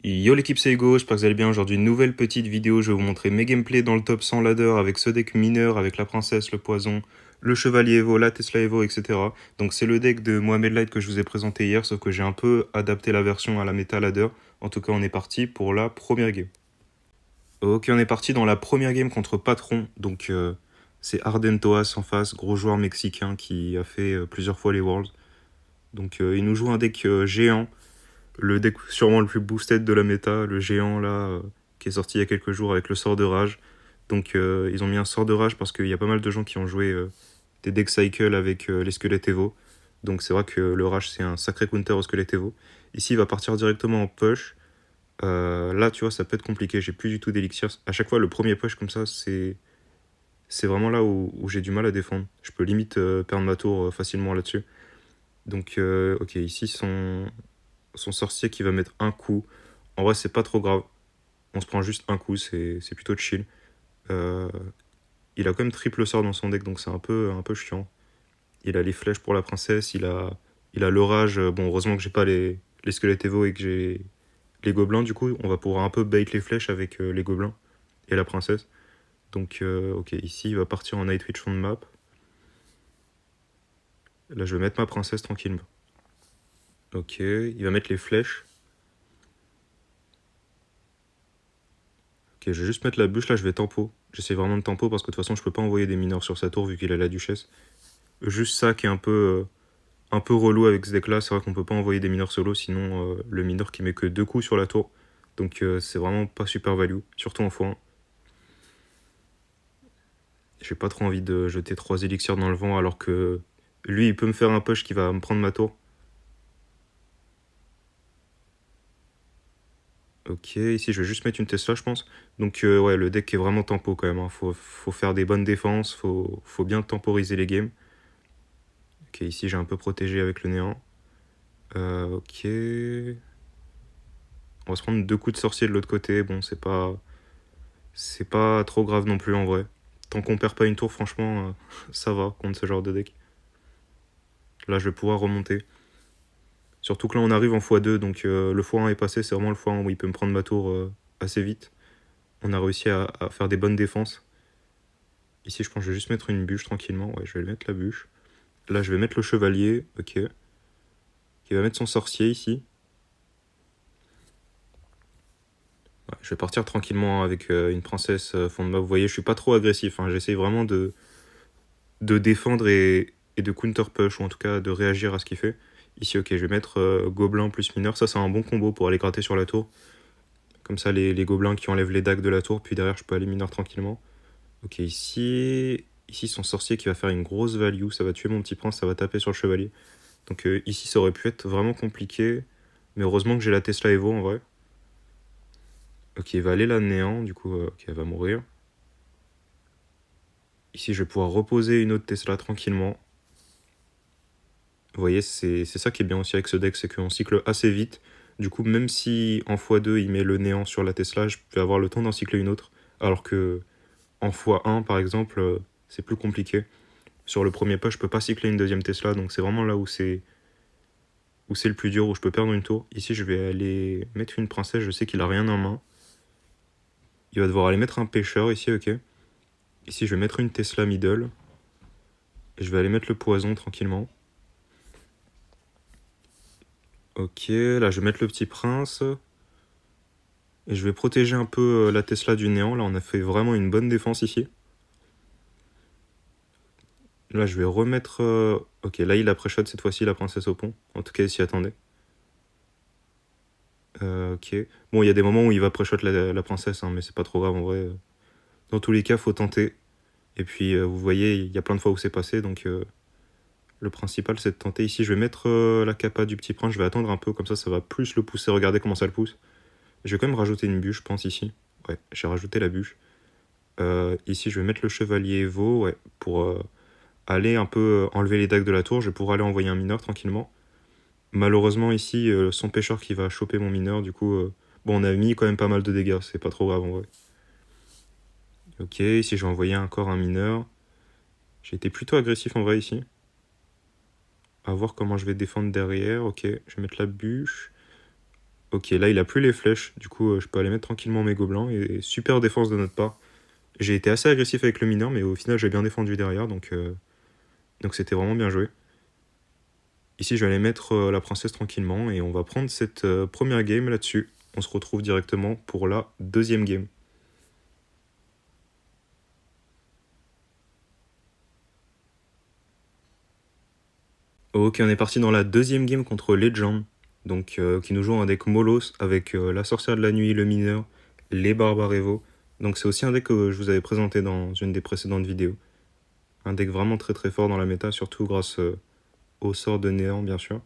Yo l'équipe, c'est Hugo, j'espère que vous allez bien. Aujourd'hui, une nouvelle petite vidéo. Je vais vous montrer mes gameplays dans le top 100 ladder avec ce deck mineur, avec la princesse, le poison, le chevalier Evo, la Tesla Evo, etc. Donc c'est le deck de Mohamed Light que je vous ai présenté hier, sauf que j'ai un peu adapté la version à la méta ladder. En tout cas, on est parti pour la première game. Ok, on est parti dans la première game contre Patron. Donc c'est Ardentoas en face, gros joueur mexicain qui a fait plusieurs fois les Worlds. Donc il nous joue un deck géant. Le deck sûrement le plus boosted de la méta, le géant là, qui est sorti il y a quelques jours avec le sort de rage. Donc ils ont mis un sort de rage parce qu'il y a pas mal de gens qui ont joué des deck cycle avec les squelettes Evo. Donc c'est vrai que le rage c'est un sacré counter au squelette Evo. Ici il va partir directement en push. Là tu vois ça peut être compliqué, j'ai plus du tout d'élixir. À chaque fois le premier push comme ça c'est vraiment là où j'ai du mal à défendre. Je peux limite perdre ma tour facilement là-dessus. Donc ok ici son sorcier qui va mettre un coup. En vrai, c'est pas trop grave. On se prend juste un coup, c'est plutôt chill. Euh, il a quand même triple sort dans son deck, donc c'est un peu chiant. Il a les flèches pour la princesse, il a l'orage. Bon, heureusement que j'ai pas les squelettes Evo et que j'ai les gobelins, du coup, on va pouvoir un peu bait les flèches avec les gobelins et la princesse. Donc, ok, ici, il va partir en Night Witch on map. Là, je vais mettre ma princesse tranquillement. Ok, il va mettre les flèches. Ok, je vais juste mettre la bûche, là je vais tempo. J'essaie vraiment de tempo parce que de toute façon je peux pas envoyer des mineurs sur sa tour vu qu'il a la duchesse. Juste ça qui est un peu relou avec ce deck là, c'est vrai qu'on peut pas envoyer des mineurs solo sinon le mineur qui met que 2 coups sur la tour. Donc c'est vraiment pas super value, surtout en x1. J'ai pas trop envie de jeter 3 élixirs dans le vent alors que lui il peut me faire un push qui va me prendre ma tour. Ok, ici je vais juste mettre une Tesla je pense. Donc ouais le deck est vraiment tempo quand même, hein. Faut faire des bonnes défenses, faut bien temporiser les games. Ok, ici j'ai un peu protégé avec le néant. Ok. On va se prendre 2 coups de sorcier de l'autre côté. Bon, c'est pas trop grave non plus en vrai. Tant qu'on perd pas une tour, franchement, ça va contre ce genre de deck. Là, je vais pouvoir remonter. Surtout que là, on arrive en x2, donc le x1 est passé. C'est vraiment le x1 où il peut me prendre ma tour assez vite. On a réussi à faire des bonnes défenses. Ici, je pense que je vais juste mettre une bûche tranquillement. Ouais, je vais mettre la bûche. Là, je vais mettre le chevalier. Ok. Qui va mettre son sorcier ici. Ouais, je vais partir tranquillement avec une princesse fond de map. Vous voyez, je suis pas trop agressif, hein. J'essaye vraiment de défendre et de counter push, ou en tout cas de réagir à ce qu'il fait. Ici, ok, je vais mettre gobelin plus mineur. Ça, c'est un bon combo pour aller gratter sur la tour. Comme ça, les gobelins qui enlèvent les dagues de la tour, puis derrière, je peux aller mineur tranquillement. Ok, ici son sorcier qui va faire une grosse value. Ça va tuer mon petit prince, ça va taper sur le chevalier. Donc ici, ça aurait pu être vraiment compliqué. Mais heureusement que j'ai la Tesla Evo en vrai. Ok, il va aller là néant, du coup, ok, elle va mourir. Ici, je vais pouvoir reposer une autre Tesla tranquillement. Vous voyez, c'est ça qui est bien aussi avec ce deck, c'est qu'on cycle assez vite. Du coup, même si en x2 il met le néant sur la Tesla, je vais avoir le temps d'en cycler une autre. Alors que en x1 par exemple, c'est plus compliqué. Sur le premier pas, je peux pas cycler une deuxième Tesla, donc c'est vraiment là où c'est le plus dur, où je peux perdre une tour. Ici, je vais aller mettre une princesse, je sais qu'il a rien en main. Il va devoir aller mettre un pêcheur ici, ok. Ici, je vais mettre une Tesla middle. Et je vais aller mettre le poison tranquillement. Ok, là je vais mettre le petit prince. Et je vais protéger un peu la Tesla du néant. Là, on a fait vraiment une bonne défense ici. Là, je vais remettre... Ok, là, il a pré-shot cette fois-ci la princesse au pont. En tout cas, il s'y attendait. Ok. Bon, il y a des moments où il va pré-shot la princesse, hein, mais c'est pas trop grave en vrai. Dans tous les cas, faut tenter. Et puis, vous voyez, il y a plein de fois où c'est passé. Donc, le principal, c'est de tenter. Ici, je vais mettre la capa du petit prince. Je vais attendre un peu, comme ça va plus le pousser. Regardez comment ça le pousse. Je vais quand même rajouter une bûche, je pense, ici. Ouais, j'ai rajouté la bûche. Ici, je vais mettre le chevalier Evo, ouais, pour aller un peu enlever les dagues de la tour. Je vais pouvoir aller envoyer un mineur tranquillement. Malheureusement, ici, son pêcheur qui va choper mon mineur, du coup, bon, on a mis quand même pas mal de dégâts, c'est pas trop grave en vrai. Ok, ici, je vais envoyer encore un mineur. J'ai été plutôt agressif en vrai ici. À voir comment je vais défendre derrière. Ok, je vais mettre la bûche. Ok, là il a plus les flèches, du coup je peux aller mettre tranquillement mes gobelins, et super défense de notre part. J'ai été assez agressif avec le mineur, mais au final j'ai bien défendu derrière, donc c'était vraiment bien joué. Ici je vais aller mettre la princesse tranquillement, et on va prendre cette première game là-dessus. On se retrouve directement pour la deuxième game. Ok, on est parti dans la deuxième game contre Legend, donc qui nous joue un deck Molos avec la sorcière de la nuit, le mineur, les barbares Evo. Donc c'est aussi un deck que je vous avais présenté dans une des précédentes vidéos. Un deck vraiment très très fort dans la méta, surtout grâce au sort de néant bien sûr.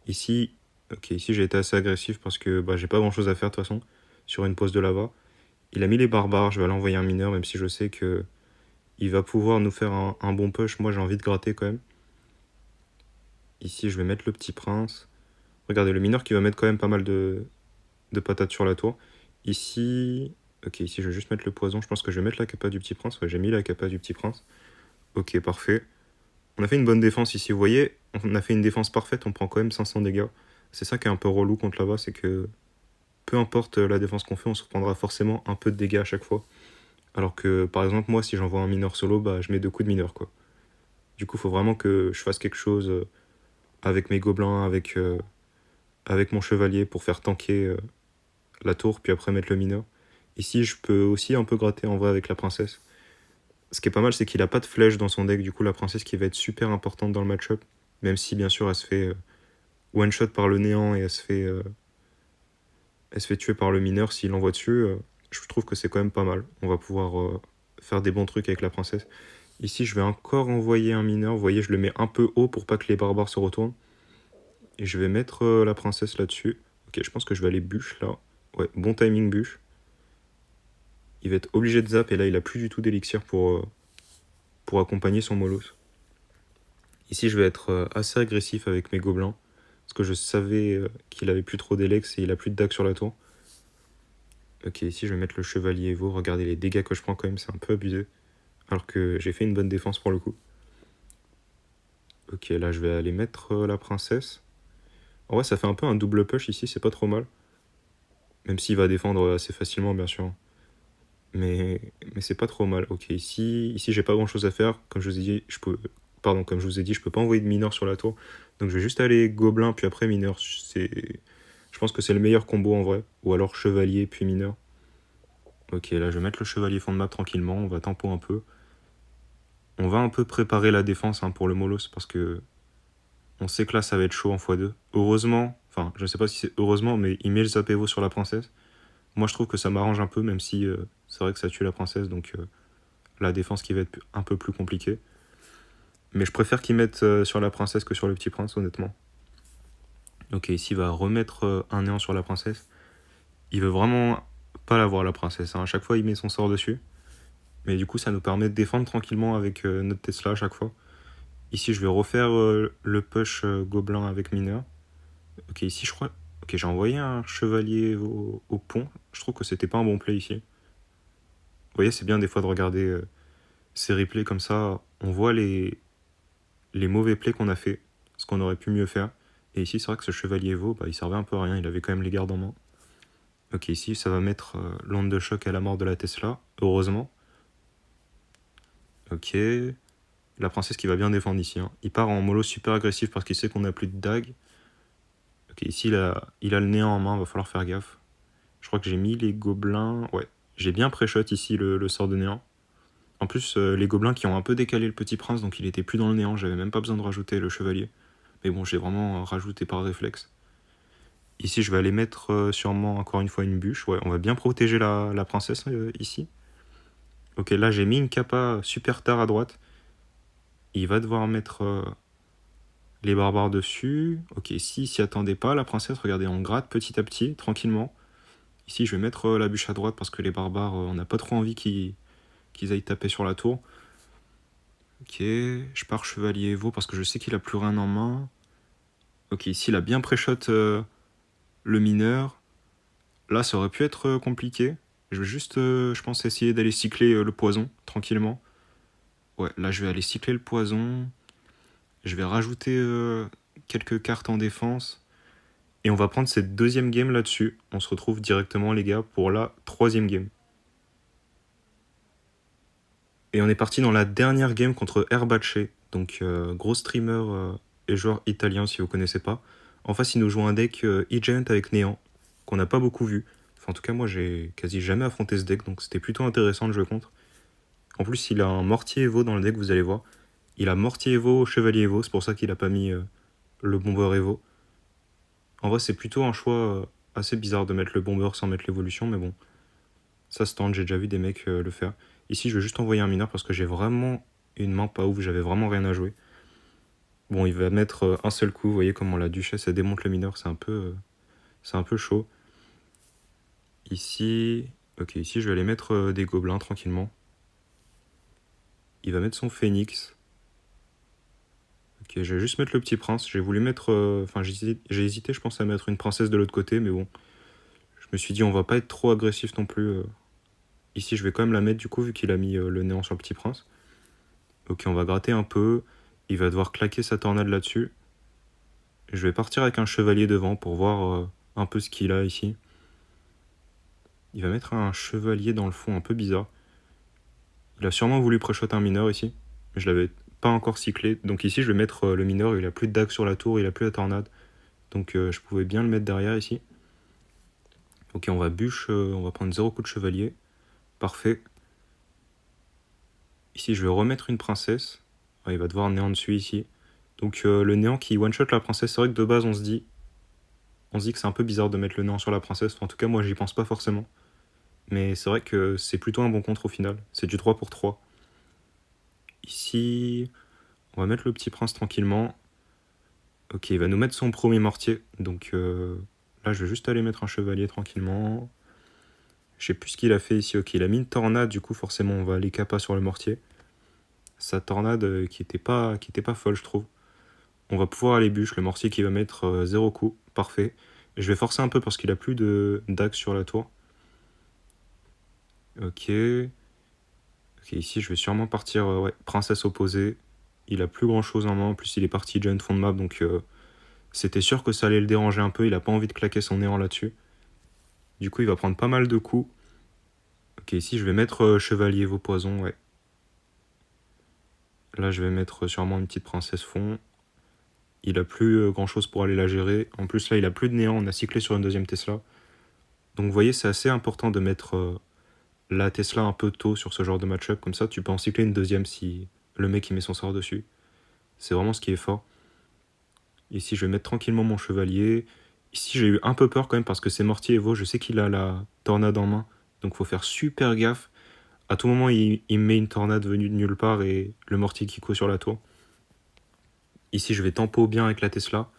Ici, ok, ici j'ai été assez agressif parce que bah, j'ai pas grand chose à faire de toute façon sur une pose de lava. Il a mis les barbares, je vais aller envoyer un mineur même si je sais que il va pouvoir nous faire un bon push. Moi j'ai envie de gratter quand même. Ici je vais mettre le petit prince. Regardez, le mineur qui va mettre quand même pas mal de patates sur la tour. Ici, ok, ici je vais juste mettre le poison. Je pense que je vais mettre la capa du petit prince. Ouais, j'ai mis la capa du petit prince. Ok, parfait. On a fait une bonne défense ici. Vous voyez, on a fait une défense parfaite. On prend quand même 500 dégâts. C'est ça qui est un peu relou contre là-bas, c'est que peu importe la défense qu'on fait, on se prendra forcément un peu de dégâts à chaque fois. Alors que, par exemple, moi, si j'envoie un mineur solo, bah, je mets 2 coups de mineur, quoi. Du coup, il faut vraiment que je fasse quelque chose avec mes gobelins, avec mon chevalier pour faire tanker la tour, puis après mettre le mineur. Ici, je peux aussi un peu gratter en vrai avec la princesse. Ce qui est pas mal, c'est qu'il a pas de flèche dans son deck, du coup, la princesse qui va être super importante dans le match-up. Même si, bien sûr, elle se fait one-shot par le néant et elle se fait tuer par le mineur s'il envoie dessus. Je trouve que c'est quand même pas mal. On va pouvoir faire des bons trucs avec la princesse. Ici, je vais encore envoyer un mineur. Vous voyez, je le mets un peu haut pour pas que les barbares se retournent. Et je vais mettre la princesse là-dessus. Ok, je pense que je vais aller bûche là. Ouais, bon timing bûche. Il va être obligé de zap et là il a plus du tout d'élixir pour accompagner son Molos. Ici je vais être assez agressif avec mes gobelins parce que je savais qu'il avait plus trop d'élex et il a plus de dague sur la tour. Ok, ici je vais mettre le chevalier Evo. Regardez les dégâts que je prends quand même, c'est un peu abusé. Alors que j'ai fait une bonne défense pour le coup. Ok, là je vais aller mettre la princesse. En vrai ça fait un peu un double push ici, c'est pas trop mal. Même s'il va défendre assez facilement bien sûr. Mais c'est pas trop mal. Ok, ici j'ai pas grand chose à faire. Comme je vous ai dit, comme je vous ai dit, je peux pas envoyer de mineur sur la tour. Donc je vais juste aller gobelin puis après mineur. Je pense que c'est le meilleur combo en vrai. Ou alors chevalier puis mineur. Ok, là je vais mettre le chevalier fond de map tranquillement. On va tempo un peu. On va un peu préparer la défense hein, pour le Molos parce que on sait que là ça va être chaud en x2. Heureusement, enfin je sais pas si c'est heureusement, mais il met le Zapévo sur la princesse. Moi je trouve que ça m'arrange un peu, même si c'est vrai que ça tue la princesse, donc la défense qui va être un peu plus compliquée. Mais je préfère qu'ils mettent sur la princesse que sur le petit prince, honnêtement. Ok, ici il va remettre un néant sur la princesse. Il veut vraiment pas la voir, la princesse. Hein. À chaque fois, il met son sort dessus. Mais du coup, ça nous permet de défendre tranquillement avec notre Tesla à chaque fois. Ici, je vais refaire le push gobelin avec mineur. Ok, ici, je crois. Ok, j'ai envoyé un chevalier au pont. Je trouve que c'était pas un bon play ici. Vous voyez, c'est bien des fois de regarder ces replays comme ça. On voit les mauvais plays qu'on a fait, ce qu'on aurait pu mieux faire. Et ici, c'est vrai que ce chevalier Evo, bah, il servait un peu à rien, il avait quand même les gardes en main. Ok, ici, ça va mettre l'onde de choc à la mort de la Tesla, heureusement. Ok, la princesse qui va bien défendre ici. Hein. Il part en mollo super agressif parce qu'il sait qu'on a plus de dague. Ok, ici, il a le néant en main, va falloir faire gaffe. Je crois que j'ai mis les gobelins... Ouais, j'ai bien pré-shot ici le sort de néant. En plus, les gobelins qui ont un peu décalé le petit prince, donc il était plus dans le néant, j'avais même pas besoin de rajouter le chevalier. Mais bon, j'ai vraiment rajouté par réflexe. Ici, je vais aller mettre sûrement encore une fois une bûche. Ouais, on va bien protéger la princesse ici. Ok, là, j'ai mis une capa super tard à droite. Il va devoir mettre les barbares dessus. Ok, ici, il s'y attendait pas, la princesse. Regardez, on gratte petit à petit, tranquillement. Ici, je vais mettre la bûche à droite parce que les barbares, on n'a pas trop envie qu'ils aillent taper sur la tour. Ok, je pars chevalier Evo parce que je sais qu'il a plus rien en main. Ok, ici, il a bien pré-shot le mineur. Là, ça aurait pu être compliqué. Je vais juste, je pense, essayer d'aller cycler le poison, tranquillement. Ouais, là, je vais aller cycler le poison. Je vais rajouter quelques cartes en défense. Et on va prendre cette deuxième game là-dessus. On se retrouve directement, les gars, pour la troisième game. Et on est parti dans la dernière game contre Herbace, donc gros streamer et joueur italien si vous connaissez pas. En face, il nous joue un deck E-Giant avec Néant, qu'on n'a pas beaucoup vu. Enfin, en tout cas, moi, j'ai quasi jamais affronté ce deck, donc c'était plutôt intéressant de jouer contre. En plus, il a un Mortier Evo dans le deck, vous allez voir. Il a Mortier Evo, Chevalier Evo, c'est pour ça qu'il a pas mis le Bomber Evo. En vrai, c'est plutôt un choix assez bizarre de mettre le Bomber sans mettre l'évolution, mais bon, ça se tente, j'ai déjà vu des mecs le faire. Ici, je vais juste envoyer un mineur parce que j'ai vraiment une main pas ouf, j'avais vraiment rien à jouer. Bon, il va mettre un seul coup, vous voyez comment la duchesse elle démonte le mineur, c'est un peu chaud. Ici, ok, ici je vais aller mettre des gobelins tranquillement. Il va mettre son phénix. Ok, je vais juste mettre le petit prince. J'ai voulu mettre, enfin j'ai hésité, je pense à mettre une princesse de l'autre côté, mais bon, je me suis dit on va pas être trop agressif non plus. Ici, je vais quand même la mettre du coup vu qu'il a mis le néant sur le petit prince. Ok, on va gratter un peu. Il va devoir claquer sa tornade là-dessus. Je vais partir avec un chevalier devant pour voir un peu ce qu'il a ici. Il va mettre un chevalier dans le fond un peu bizarre. Il a sûrement voulu pré-shot un mineur ici. Mais je l'avais pas encore cyclé. Donc ici, je vais mettre le mineur. Il a plus de dague sur la tour, il a plus la tornade. Donc je pouvais bien le mettre derrière ici. Ok, on va bûche, on va prendre 0 coup de chevalier. Parfait. Ici, je vais remettre une princesse. Ouais, il va devoir néant dessus ici. Donc le néant qui one-shot la princesse, c'est vrai que de base, on se dit que c'est un peu bizarre de mettre le néant sur la princesse. Enfin, en tout cas, moi, j'y pense pas forcément. Mais c'est vrai que c'est plutôt un bon contre au final. C'est du 3 pour 3. Ici, on va mettre le petit prince tranquillement. Ok, il va nous mettre son premier mortier. Donc là, je vais juste aller mettre un chevalier tranquillement. Je sais plus ce qu'il a fait ici. Ok, il a mis une tornade. Du coup, forcément, on va aller capa sur le mortier. Sa tornade qui était pas folle, je trouve. On va pouvoir aller bûche. Le mortier qui va mettre 0 coup. Parfait. Je vais forcer un peu parce qu'il a plus de dague sur la tour. Ok. Ok, ici, je vais sûrement partir ouais, princesse opposée. Il a plus grand chose en main. En plus, il est parti giant fond de map. Donc, c'était sûr que ça allait le déranger un peu. Il a pas envie de claquer son néant là-dessus. Du coup, il va prendre pas mal de coups. Ok, ici, je vais mettre chevalier vos poisons. Ouais. Là, je vais mettre sûrement une petite princesse fond. Il a plus grand chose pour aller la gérer. En plus, là, il a plus de néant. On a cyclé sur une deuxième Tesla. Donc, vous voyez, c'est assez important de mettre la Tesla un peu tôt sur ce genre de match-up. Comme ça, tu peux en cycler une deuxième si le mec il met son sort dessus. C'est vraiment ce qui est fort. Ici, je vais mettre tranquillement mon chevalier. Ici, j'ai eu un peu peur quand même parce que c'est Mortier Evo. Je sais qu'il a la tornade en main. Donc, faut faire super gaffe. À tout moment, il met une tornade venue de nulle part et le Mortier qui court sur la tour. Ici, je vais tempo bien avec la Tesla.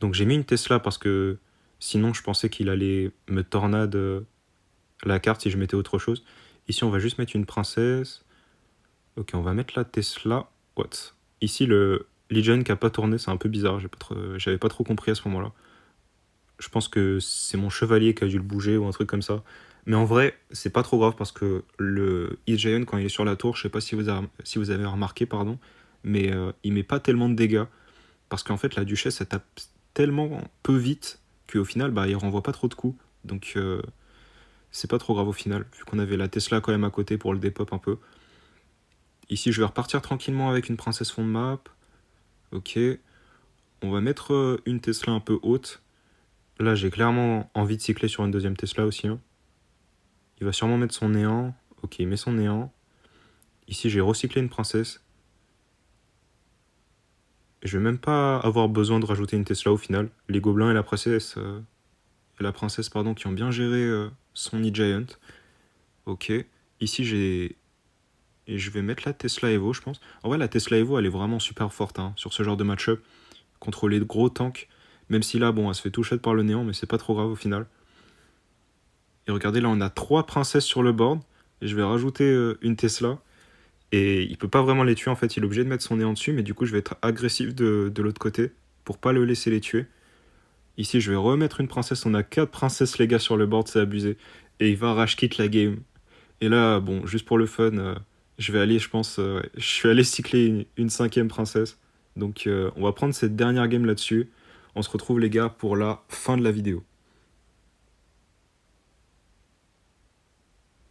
Donc, j'ai mis une Tesla parce que sinon, je pensais qu'il allait me tornade la carte si je mettais autre chose. Ici, on va juste mettre une princesse. Ok, on va mettre la Tesla. What? Ici, le Legion qui a pas tourné, c'est un peu bizarre. J'avais pas trop compris à ce moment-là. Je pense que c'est mon chevalier qui a dû le bouger ou un truc comme ça. Mais en vrai, c'est pas trop grave parce que le Giant, quand il est sur la tour, je sais pas si vous avez remarqué, pardon, mais il met pas tellement de dégâts. Parce qu'en fait, la duchesse, elle tape tellement peu vite qu'au final, bah, il renvoie pas trop de coups. Donc, c'est pas trop grave au final, vu qu'on avait la Tesla quand même à côté pour le dépop un peu. Ici, je vais repartir tranquillement avec une princesse fond de map. Ok. On va mettre une Tesla un peu haute. Là, j'ai clairement envie de cycler sur une deuxième Tesla aussi. Hein. Il va sûrement mettre son néant. Ok, il met son néant. Ici, j'ai recyclé une princesse. Je vais même pas avoir besoin de rajouter une Tesla au final. Les gobelins et la princesse pardon, qui ont bien géré son E-Giant. Ok. Ici, et je vais mettre la Tesla Evo, je pense. En vrai, la Tesla Evo, elle est vraiment super forte hein, sur ce genre de match-up. Contre les gros tanks. Même si là, bon, elle se fait toucher par le néant, mais c'est pas trop grave au final. Et regardez, là, on a 3 princesses sur le board. Et je vais rajouter une Tesla. Et il peut pas vraiment les tuer, en fait. Il est obligé de mettre son néant dessus. Mais du coup, je vais être agressif de l'autre côté. Pour pas le laisser les tuer. Ici, je vais remettre une princesse. On a 4 princesses, les gars, sur le board. C'est abusé. Et il va rage quitte la game. Et là, bon, juste pour le fun, je vais aller, je pense... je suis allé cycler une 5e princesse. Donc, on va prendre cette dernière game là-dessus. On se retrouve les gars pour la fin de la vidéo.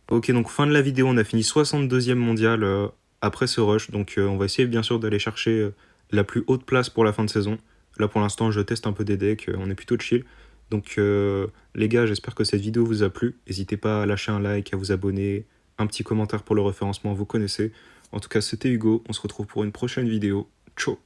Ok, donc fin de la vidéo, on a fini 62e mondial après ce rush. Donc on va essayer bien sûr d'aller chercher la plus haute place pour la fin de saison. Là pour l'instant, je teste un peu des decks, on est plutôt chill. Donc les gars, j'espère que cette vidéo vous a plu. N'hésitez pas à lâcher un like, à vous abonner, un petit commentaire pour le référencement, vous connaissez. En tout cas, c'était Hugo, on se retrouve pour une prochaine vidéo. Ciao.